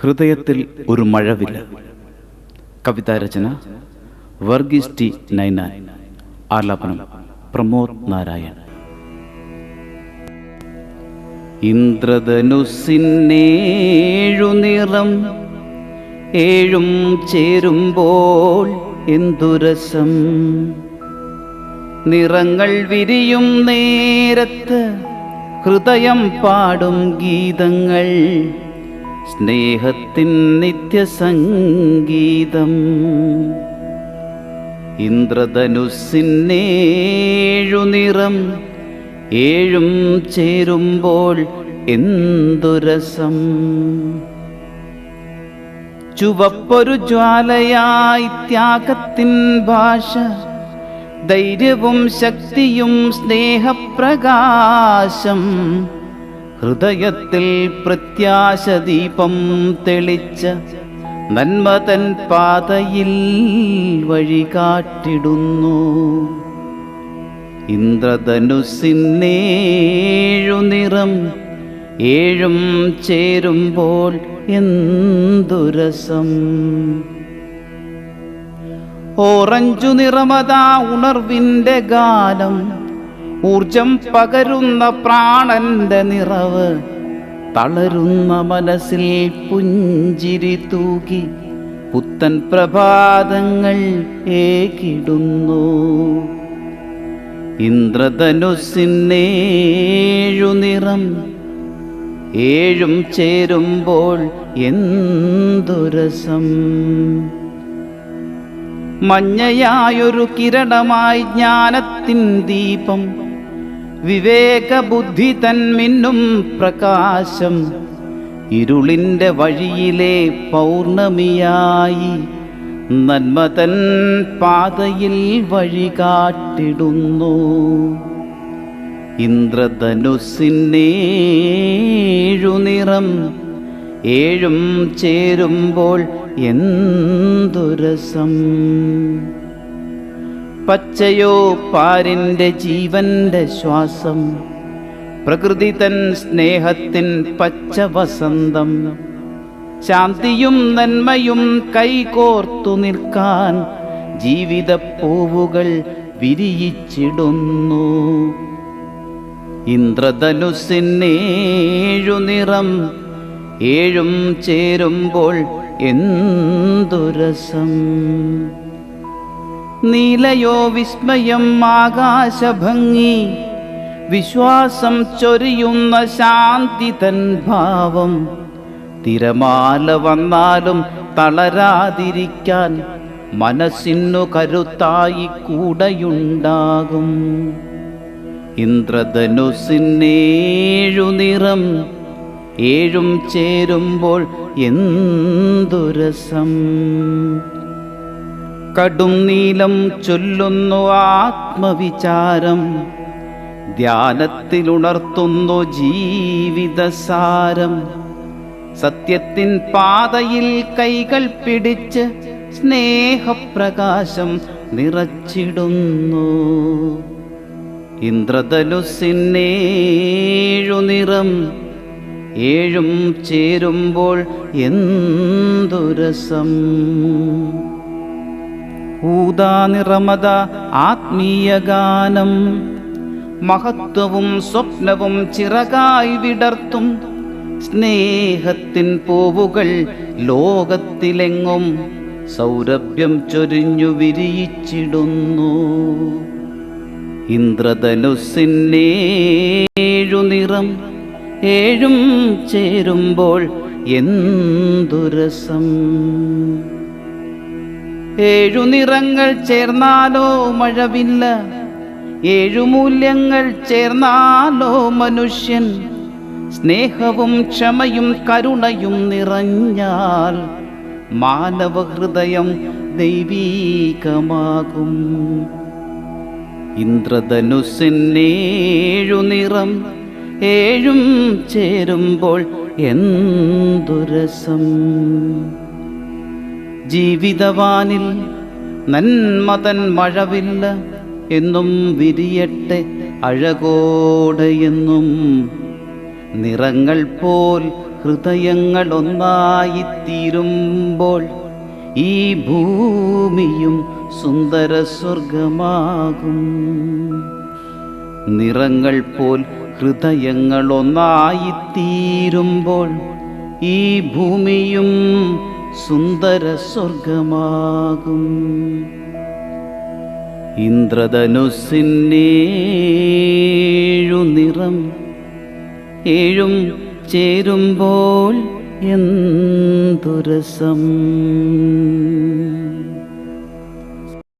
ഹൃദയത്തിൽ ഒരു മഴവില്ല. കവിതാരചന വർഗീസ് ടി നൈനാൻ. ആലാപനം പ്രമോദ് നാരായൺ. ഇന്ദ്രധനുസ്സിന്നേഴു നിറം ഏഴും ചേരുമ്പോൾ എന്തുരസം. നിറങ്ങൾ വിരിയും നേരത്ത് ഹൃദയം പാടും ഗീതങ്ങൾ, സ്നേഹത്തിൻ നിത്യസംഗീതം. ഇന്ദ്രധനുസ്സിന്നേഴു നിറം ഏഴും ചേരുമ്പോൾ എന്തുരസം. ചുവപ്പൊരു ജ്വാലയായി ത്യാഗത്തിൻ ഭാഷ, ധൈര്യവും ശക്തിയും സ്നേഹപ്രകാശം. ഹൃദയത്തിൽ പ്രത്യാശദീപം തെളിച്ച നന്മതൻ പാതയിൽ വഴികാട്ടിടുന്നു. ഇന്ദ്രധനുസ്സിന്നേഴു നിറം ഏഴും ചേരുമ്പോൾ എന്തുരസം. ഓറഞ്ചു നിറമതാ ഉണർവിൻ്റെ ഗാനം, ഊർജം പകരുന്ന പ്രാണന്റെ നിറവ്. തളരുന്ന മനസ്സിൽ പുഞ്ചിരി തൂകി പുത്തൻ പ്രഭാതങ്ങൾ ഏകിടുന്നു. ഇന്ദ്രധനുസ്സിന്നേഴു നിറം ഏഴും ചേരുമ്പോൾ എന്തുരസം. മഞ്ഞയായൊരു കിരണമായി ജ്ഞാനത്തിൻ ദീപം, വിവേകബുദ്ധി തൻ മിന്നും പ്രകാശം. ഇരുളിൻ്റെ വഴിയിലെ പൗർണമിയായി നന്മതൻ പാതയിൽ വഴികാട്ടിടുന്നു. ഇന്ദ്രധനുസ്സിന്നേഴു നിറം ഏഴും ചേരുമ്പോൾ എന്തുരസം. പച്ചയോ പാരിൻ്റെ ജീവന്റെ ശ്വാസം, പ്രകൃതി തൻ സ്നേഹത്തിൻ പച്ച വസന്തം. ശാന്തിയും നന്മയും കൈകോർത്തു നിൽക്കാൻ ജീവിതപ്പൂവുകൾ വിരിയിച്ചിടുന്നു. ഇന്ദ്രധനുസ്സിന്നേഴു നിറം ഏഴും ചേരുമ്പോൾ എന്തുരസം. നീലയോ വിസ്മയം ആകാശഭംഗി, വിശ്വാസം ചൊരിയുന്ന ശാന്തി തൻ ഭാവം. തിരമാല വന്നാലും തളരാതിരിക്കാൻ മനസ്സിനു കരുത്തായി കൂടെയുണ്ടാകും. ഇന്ദ്രധനുസ്സിന്നേഴു നിറം ഏഴും ചേരുമ്പോൾ എന്തുരസം. കടും നീലം ചൊല്ലുന്നു ആത്മവിചാരം, ധ്യാനത്തിലുണർത്തുന്നു ജീവിതസാരം. സത്യത്തിൻ പാതയിൽ കൈകൾ പിടിച്ച് സ്നേഹപ്രകാശം നിറച്ചിടുന്നു. ഇന്ദ്രധനുസ്സിന്നേഴു നിറം ഏഴും ചേരുമ്പോൾ എന്തുരസം. ഊദാനിറമത ആത്മീയഗാനം, മഹത്വവും സ്വപ്നവും ചിറകായി വിടർത്തും. സ്നേഹത്തിൻ പൂവുകൾ ലോകത്തിലെങ്ങും സൗരഭ്യം ചൊരിഞ്ഞു വിരിയിച്ചിടുന്നു. ഇന്ദ്രധനുസ്സിന്നേഴു നിറം ഏഴും ചേരുമ്പോൾ എന്തുരസം. ഏഴു നിറങ്ങൾ ചേർന്നാലോ മഴവില്ല, ഏഴു മൂല്യങ്ങൾ ചേർന്നാലോ മനുഷ്യൻ. സ്നേഹവും ക്ഷമയും കരുണയും നിറഞ്ഞാൽ മാനവഹൃദയം ദൈവീകമാകും. ഇന്ദ്രധനുസ്സിന്നേഴു നിറം ഏഴും ചേരുമ്പോൾ എന്തുരസം. ജീവിതവാനിൽ നന്മതൻ മഴവില്ല എന്നും വിരിയട്ടെ അഴകോടെയെന്നും. നിറങ്ങൾ പോൽ ഹൃദയങ്ങളൊന്നായിത്തീരുമ്പോൾ ഈ ഭൂമിയും സുന്ദര സ്വർഗമാകും. നിറങ്ങൾ പോൽ ഹൃദയങ്ങളൊന്നായിത്തീരുമ്പോൾ ഈ ഭൂമിയും സുന്ദര സ്വർഗമാകും. ഇന്ദ്രധനുസ്സിനേഴു നിറം ഏഴും ചേരുമ്പോൾ എന്തു രസം.